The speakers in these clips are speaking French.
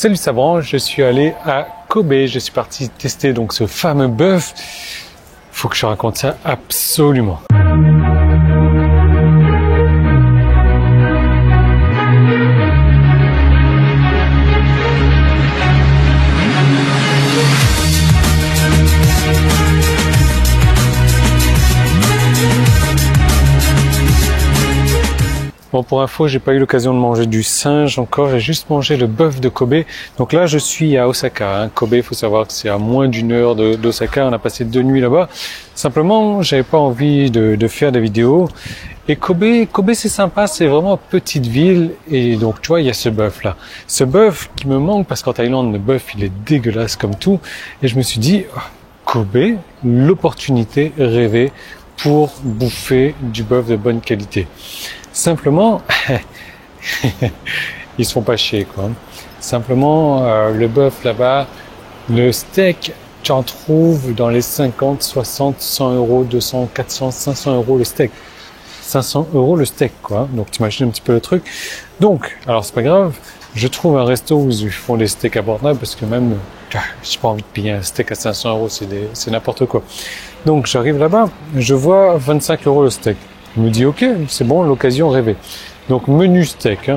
Salut Sabran, je suis allé à Kobe, je suis parti tester donc ce fameux bœuf. Faut que je raconte ça absolument. Bon, pour info, j'ai pas eu l'occasion de manger du singe encore, j'ai juste mangé le bœuf de Kobe. Donc là, je suis à Osaka. Kobe, il faut savoir que c'est à moins d'une heure d'Osaka. On a passé 2 nuits là-bas. Simplement, j'avais pas envie de faire des vidéos. Et Kobe, c'est sympa, c'est vraiment une petite ville. Et donc, tu vois, il y a ce bœuf-là. Ce bœuf qui me manque parce qu'en Thaïlande, le bœuf, il est dégueulasse comme tout. Et je me suis dit, Kobe, l'opportunité rêvée pour bouffer du bœuf de bonne qualité. Simplement, ils se font pas chier, quoi. Simplement, le bœuf là-bas, le steak, tu en trouves dans les 50, 60, 100 euros, 200, 400, 500 euros le steak. 500 euros le steak, quoi. Donc, t'imagines un petit peu le truc. Donc, alors c'est pas grave, je trouve un resto où ils font des steaks abordables parce que même, j'ai pas envie de payer un steak à 500 euros, c'est n'importe quoi. Donc, j'arrive là-bas, je vois 25 euros le steak. Je me dis, ok, c'est bon, l'occasion rêvée. Donc, menu steak.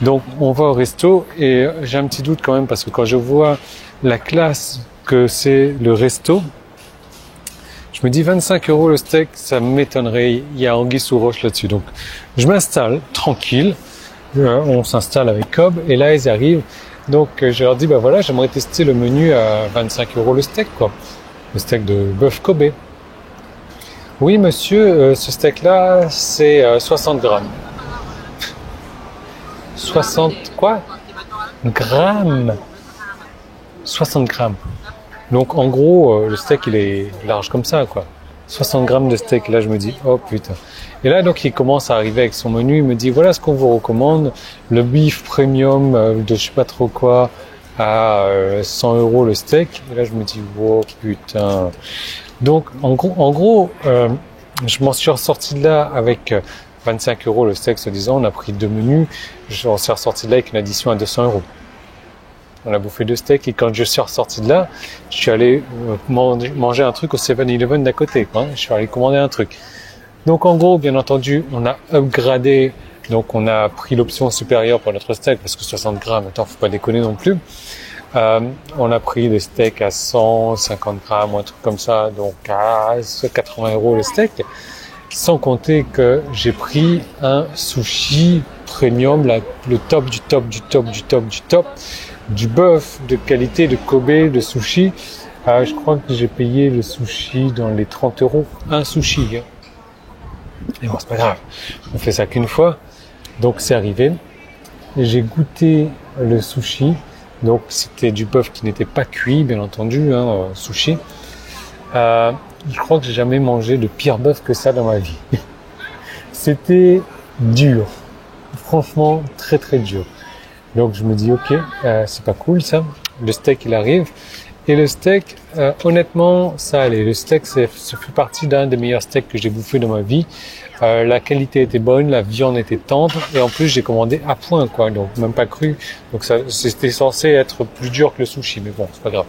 Donc, on va au resto et j'ai un petit doute quand même parce que quand je vois la classe que c'est le resto, je me dis 25 euros le steak, ça m'étonnerait. Il y a anguille sous roche là-dessus. Donc, je m'installe tranquille. On s'installe avec Cobb et là, ils arrivent. Donc, je leur dis, bah voilà, j'aimerais tester le menu à 25 euros le steak, quoi. Le steak de bœuf Kobe. Oui, monsieur, ce steak-là, c'est 60 grammes. 60 quoi? Grammes. 60 grammes. Donc, en gros, le steak, il est large comme ça, quoi. 60 grammes de steak. Là, je me dis, oh putain. Et là, donc, il commence à arriver avec son menu. Il me dit, voilà ce qu'on vous recommande. Le beef premium de je sais pas trop quoi à 100 euros le steak. Et là, je me dis, oh putain. Donc, en gros, je m'en suis ressorti de là avec 25 euros le steak, soi-disant. On a pris 2 menus. On s'est ressorti de là avec une addition à 200 euros. On a bouffé 2 steaks et quand je suis ressorti de là, je suis allé manger un truc au 7-Eleven d'à côté, quoi. Je suis allé commander un truc. Donc, en gros, bien entendu, on a upgradé. Donc, on a pris l'option supérieure pour notre steak parce que 60 grammes, attends, faut pas déconner non plus. On a pris des steaks à 150 grammes ou un truc comme ça, donc à 80 euros le steak. Sans compter que j'ai pris un sushi premium, le top du top du top du top du top, du bœuf de qualité de Kobe, de sushi. Je crois que j'ai payé le sushi dans les 30 euros, un sushi. Hein. Et bon, c'est pas grave, on fait ça qu'une fois. Donc c'est arrivé. J'ai goûté le sushi. Donc, c'était du bœuf qui n'était pas cuit, bien entendu, sushi. Je crois que j'ai jamais mangé de pire bœuf que ça dans ma vie. C'était dur. Franchement, très très dur. Donc, je me dis, ok, c'est pas cool ça. Le steak, il arrive. Et le steak, honnêtement, ça allait. Le steak, ça fait partie d'un des meilleurs steaks que j'ai bouffé dans ma vie. La qualité était bonne, la viande était tendre et en plus j'ai commandé à point, quoi, donc même pas cru. Donc ça, c'était censé être plus dur que le sushi, mais bon, c'est pas grave.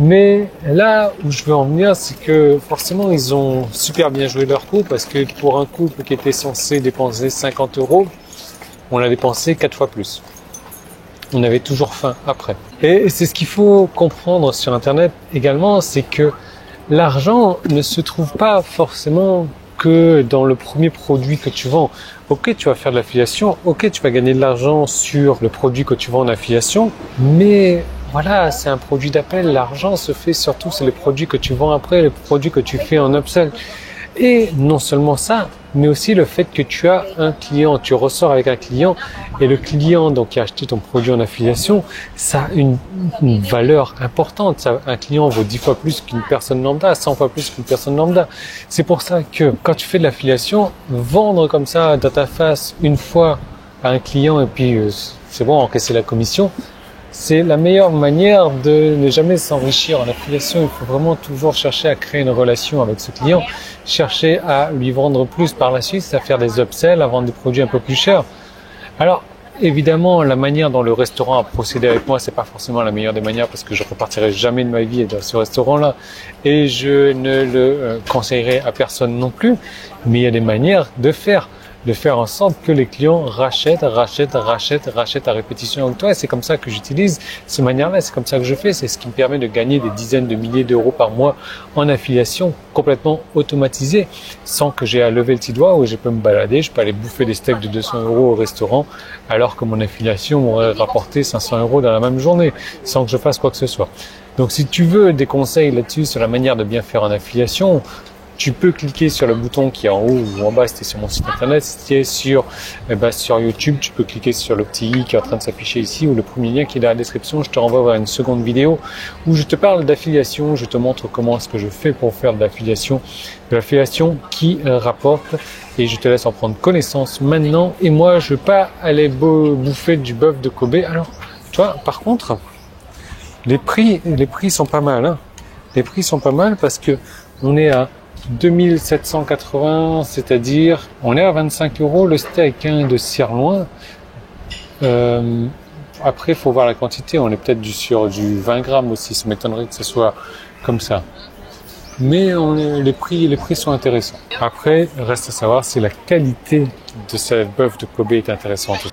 Mais là où je veux en venir, c'est que forcément ils ont super bien joué leur coup parce que pour un couple qui était censé dépenser 50 euros, on a dépensé 4 fois plus. On avait toujours faim après. Et c'est ce qu'il faut comprendre sur Internet également, c'est que l'argent ne se trouve pas forcément que dans le premier produit que tu vends. Ok, tu vas faire de l'affiliation, ok, tu vas gagner de l'argent sur le produit que tu vends en affiliation, mais voilà, c'est un produit d'appel. L'argent se fait surtout, c'est les produits que tu vends après, les produits que tu fais en upsell. Et non seulement ça, mais aussi le fait que tu as un client, tu ressors avec un client et le client donc qui a acheté ton produit en affiliation, ça a une valeur importante. Ça, un client vaut 10 fois plus qu'une personne lambda, 100 fois plus qu'une personne lambda. C'est pour ça que quand tu fais de l'affiliation, vendre comme ça dans ta face une fois à un client et puis c'est bon, encaisser la commission, c'est la meilleure manière de ne jamais s'enrichir en affiliation. Il faut vraiment toujours chercher à créer une relation avec ce client, chercher à lui vendre plus par la suite, à faire des upsells, à vendre des produits un peu plus chers. Alors, évidemment, la manière dont le restaurant a procédé avec moi, c'est pas forcément la meilleure des manières parce que je repartirai jamais de ma vie dans ce restaurant-là et je ne le conseillerais à personne non plus. Mais il y a des manières de faire en sorte que les clients rachètent à répétition avec toi. Et c'est comme ça que j'utilise ces manières-là, c'est comme ça que je fais. C'est ce qui me permet de gagner des dizaines de milliers d'euros par mois en affiliation complètement automatisée, sans que j'ai à lever le petit doigt, où je peux me balader, je peux aller bouffer des steaks de 200 euros au restaurant, alors que mon affiliation m'aurait rapporté 500 euros dans la même journée, sans que je fasse quoi que ce soit. Donc si tu veux des conseils là-dessus sur la manière de bien faire en affiliation, tu peux cliquer sur le bouton qui est en haut ou en bas si tu es sur mon site internet. Si tu es sur YouTube, tu peux cliquer sur le petit i qui est en train de s'afficher ici ou le premier lien qui est dans la description. Je te renvoie vers une seconde vidéo où je te parle d'affiliation. Je te montre comment est-ce que je fais pour faire de l'affiliation qui rapporte et je te laisse en prendre connaissance maintenant. Et moi, je ne vais pas aller bouffer du bœuf de Kobe. Alors, tu vois, par contre, les prix sont pas mal. Hein. Les prix sont pas mal parce que on est à 2780, c'est-à-dire on est à 25 euros le steak de sirloin. Après, il faut voir la quantité. On est peut-être sur du 20 grammes aussi. Ça m'étonnerait que ce soit comme ça. Mais les prix sont intéressants. Après, reste à savoir si la qualité de ce bœuf de Kobe est intéressante.